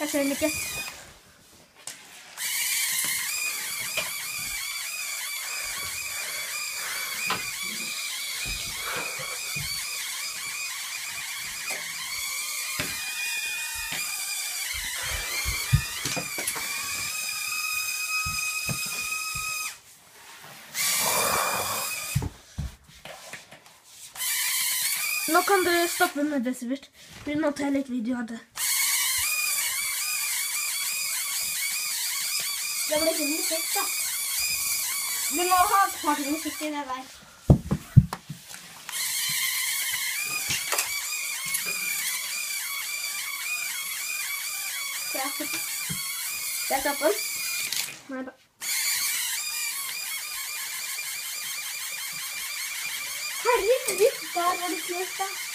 Jeg ser den ikke. Nå kan dere stoppe med det, Sivert. Nå tar jeg litt video av det. Det blir ikke musikk, da. Du må ha partymusikk i det der. Skal jeg stoppe den? Nei da. Herregud, der var det knust da.